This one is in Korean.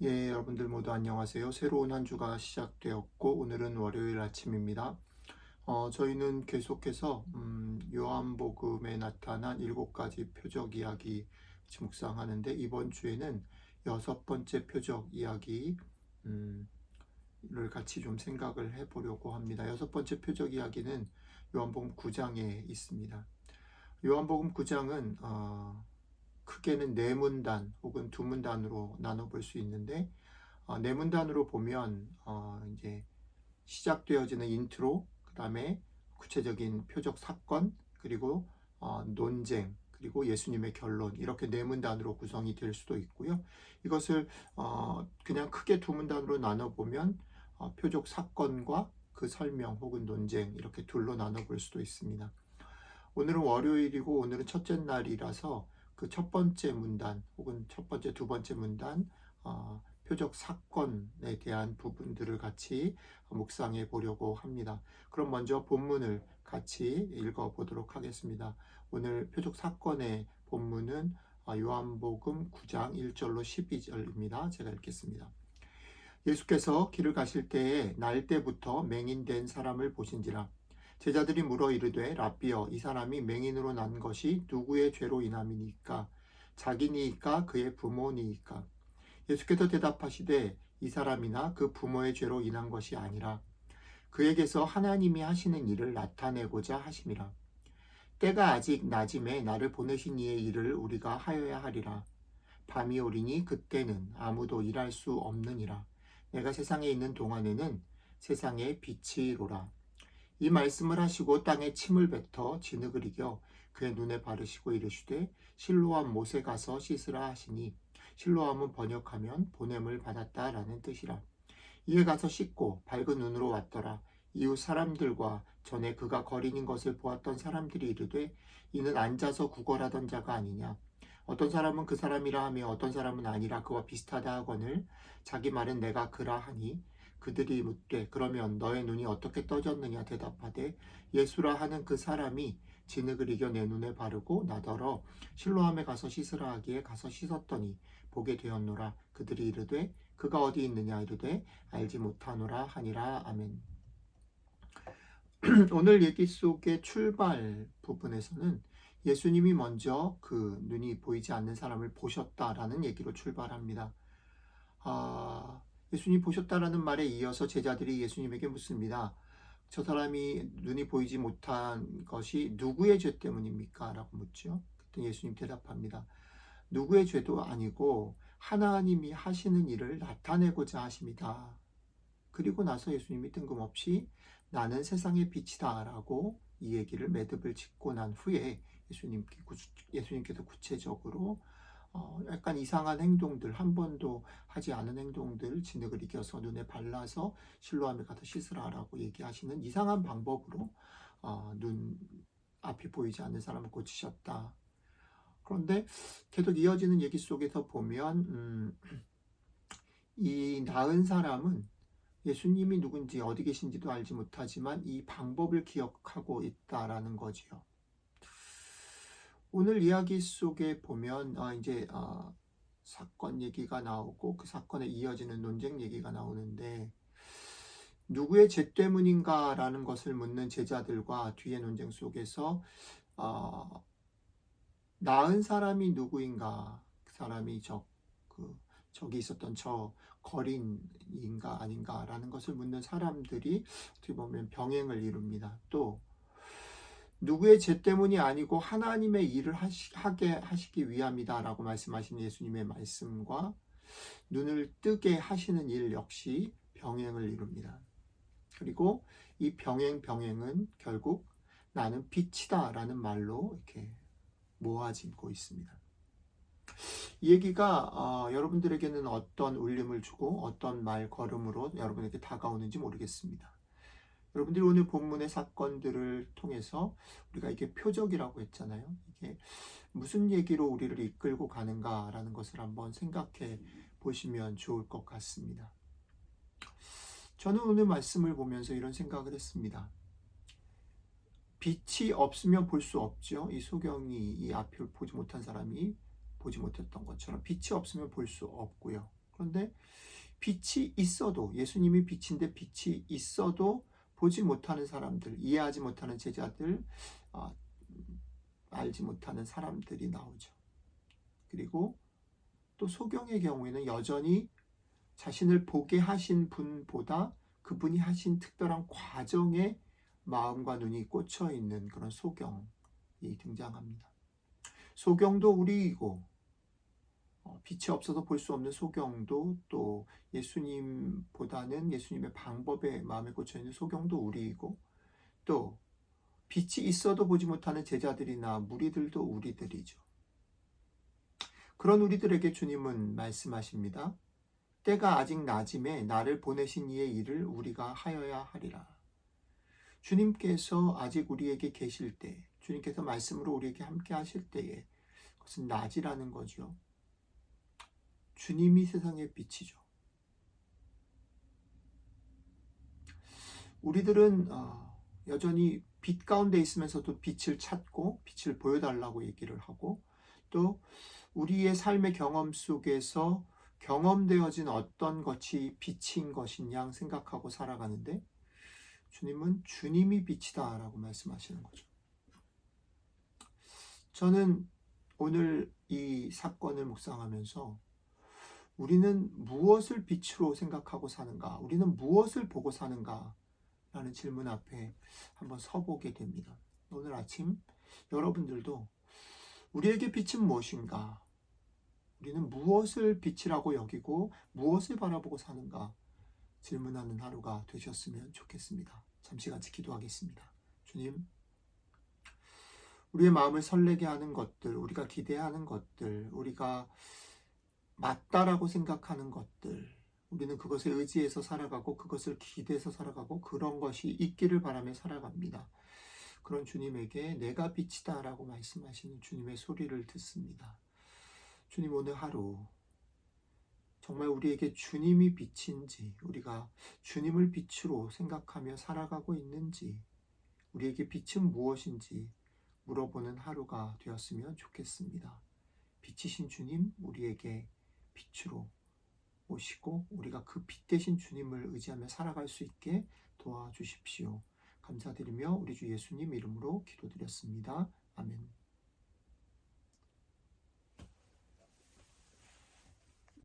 예, 여러분들 모두 안녕하세요. 새로운 한 주가 시작되었고, 오늘은 월요일 아침입니다. 저희는 계속해서 요한복음에 나타난 7가지 표적 이야기 묵상하는데, 이번 주에는 6번째 표적 이야기 를 같이 좀 생각을 해보려고 합니다. 6번째 표적 이야기는 요한복음 9장에 있습니다. 요한복음 9장은 크게는 네 문단 혹은 두 문단으로 나눠볼 수 있는데, 네 문단으로 보면 이제 시작되어지는 인트로, 그 다음에 구체적인 표적 사건, 그리고 논쟁, 그리고 예수님의 결론, 이렇게 네 문단으로 구성이 될 수도 있고요. 이것을 그냥 크게 두 문단으로 나눠보면 표적 사건과 그 설명 혹은 논쟁, 이렇게 둘로 나눠볼 수도 있습니다. 오늘은 월요일이고 오늘은 첫째 날이라서 그 첫 번째 문단 혹은 첫 번째, 두 번째 문단 표적 사건에 대한 부분들을 같이 묵상해 보려고 합니다. 그럼 먼저 본문을 같이 읽어 보도록 하겠습니다. 오늘 표적 사건의 본문은 요한복음 9장 1절로 12절입니다. 제가 읽겠습니다. 예수께서 길을 가실 때에 날 때부터 맹인된 사람을 보신지라. 제자들이 물어 이르되 랍비여, 이 사람이 맹인으로 난 것이 누구의 죄로 인함이니까? 자기니이까 그의 부모니이까? 예수께서 대답하시되 이 사람이나 그 부모의 죄로 인한 것이 아니라 그에게서 하나님이 하시는 일을 나타내고자 하심이라. 때가 아직 낮음에 나를 보내신 이의 일을 우리가 하여야 하리라. 밤이 오리니 그때는 아무도 일할 수 없느니라. 내가 세상에 있는 동안에는 세상의 빛이로라. 이 말씀을 하시고 땅에 침을 뱉어 진흙을 이겨 그의 눈에 바르시고 이르시되 실로암 못에 가서 씻으라 하시니, 실로암은 번역하면 보냄을 받았다라는 뜻이라. 이에 가서 씻고 밝은 눈으로 왔더라. 이후 사람들과 전에 그가 거린인 것을 보았던 사람들이 이르되 이는 앉아서 구걸하던 자가 아니냐. 어떤 사람은 그 사람이라 하며 어떤 사람은 아니라 그와 비슷하다 하거늘 자기 말은 내가 그라 하니, 그들이 묻되 그러면 너의 눈이 어떻게 떠졌느냐 대답하되 예수라 하는 그 사람이 진흙을 이겨 내 눈에 바르고 나더러 실로암에 가서 씻으라 하기에 가서 씻었더니 보게 되었노라. 그들이 이르되 그가 어디 있느냐 이르되 알지 못하노라 하니라. 아멘. 오늘 얘기 속의 출발 부분에서는 예수님이 먼저 그 눈이 보이지 않는 사람을 보셨다라는 얘기로 출발합니다. 예수님 보셨다라는 말에 이어서 제자들이 예수님에게 묻습니다. 저 사람이 눈이 보이지 못한 것이 누구의 죄 때문입니까? 라고 묻죠. 그때 예수님 대답합니다. 누구의 죄도 아니고 하나님이 하시는 일을 나타내고자 하십니다. 그리고 나서 예수님이 뜬금없이 나는 세상의 빛이다 라고 이 얘기를 매듭을 짓고 난 후에 예수님께서 구체적으로 약간 이상한 행동들, 한 번도 하지 않은 행동들, 진흙을 이겨서 눈에 발라서 실로암에 가서 씻으라라고 얘기하시는 이상한 방법으로 눈 앞이 보이지 않는 사람을 고치셨다. 그런데 계속 이어지는 얘기 속에서 보면 이 나은 사람은 예수님이 누군지 어디 계신지도 알지 못하지만 이 방법을 기억하고 있다라는 거지요. 오늘 이야기 속에 보면 이제 사건 얘기가 나오고 그 사건에 이어지는 논쟁 얘기가 나오는데, 누구의 죄 때문인가라는 것을 묻는 제자들과 뒤의 논쟁 속에서 나은 사람이 누구인가, 그 사람이 저기 있었던 저 거린인가 아닌가라는 것을 묻는 사람들이 어떻게 보면 병행을 이룹니다. 또 누구의 죄 때문이 아니고 하나님의 일을 하게 하시기 위함이다라고 말씀하신 예수님의 말씀과 눈을 뜨게 하시는 일 역시 병행을 이룹니다. 그리고 이 병행은 결국 나는 빛이다라는 말로 이렇게 모아지고 있습니다. 이 얘기가 여러분들에게는 어떤 울림을 주고 어떤 말 걸음으로 여러분에게 다가오는지 모르겠습니다. 여러분들이 오늘 본문의 사건들을 통해서 우리가 이게 표적이라고 했잖아요. 이게 무슨 얘기로 우리를 이끌고 가는가라는 것을 한번 생각해 보시면 좋을 것 같습니다. 저는 오늘 말씀을 보면서 이런 생각을 했습니다. 빛이 없으면 볼 수 없죠. 이 소경이 이 앞을 보지 못한 사람이 보지 못했던 것처럼 빛이 없으면 볼 수 없고요. 그런데 빛이 있어도, 예수님이 빛인데 빛이 있어도 보지 못하는 사람들, 이해하지 못하는 제자들, 어, 알지 못하는 사람들이 나오죠. 그리고 또 소경의 경우에는 여전히 자신을 보게 하신 분보다 그분이 하신 특별한 과정에 마음과 눈이 꽂혀 있는 그런 소경이 등장합니다. 소경도 우리이고, 빛이 없어서 볼 수 없는 소경도, 또 예수님보다는 예수님의 방법에 마음에 꽂혀 있는 소경도 우리이고, 또 빛이 있어도 보지 못하는 제자들이나 무리들도 우리들이죠. 그런 우리들에게 주님은 말씀하십니다. 때가 아직 낮음에 나를 보내신 이의 일을 우리가 하여야 하리라. 주님께서 아직 우리에게 계실 때, 주님께서 말씀으로 우리에게 함께 하실 때에, 그것은 낮이라는 거죠. 주님이 세상의 빛이죠. 우리들은 여전히 빛 가운데 있으면서도 빛을 찾고 빛을 보여달라고 얘기를 하고, 또 우리의 삶의 경험 속에서 경험되어진 어떤 것이 빛인 것이냐 생각하고 살아가는데, 주님은 주님이 빛이다 라고 말씀하시는 거죠. 저는 오늘 이 사건을 묵상하면서 우리는 무엇을 빛으로 생각하고 사는가? 우리는 무엇을 보고 사는가? 라는 질문 앞에 한번 서보게 됩니다. 오늘 아침 여러분들도 우리에게 빛은 무엇인가? 우리는 무엇을 빛이라고 여기고 무엇을 바라보고 사는가? 질문하는 하루가 되셨으면 좋겠습니다. 잠시 같이 기도하겠습니다. 주님, 우리의 마음을 설레게 하는 것들, 우리가 기대하는 것들, 우리가 맞다라고 생각하는 것들, 우리는 그것에 의지해서 살아가고 그것을 기대해서 살아가고 그런 것이 있기를 바라며 살아갑니다. 그런 주님에게 내가 빛이다 라고 말씀하시는 주님의 소리를 듣습니다. 주님, 오늘 하루 정말 우리에게 주님이 빛인지, 우리가 주님을 빛으로 생각하며 살아가고 있는지, 우리에게 빛은 무엇인지 물어보는 하루가 되었으면 좋겠습니다. 빛이신 주님, 우리에게 빛으로 오시고 우리가 그 빛 대신 주님을 의지하며 살아갈 수 있게 도와주십시오. 감사드리며 우리 주 예수님 이름으로 기도드렸습니다. 아멘.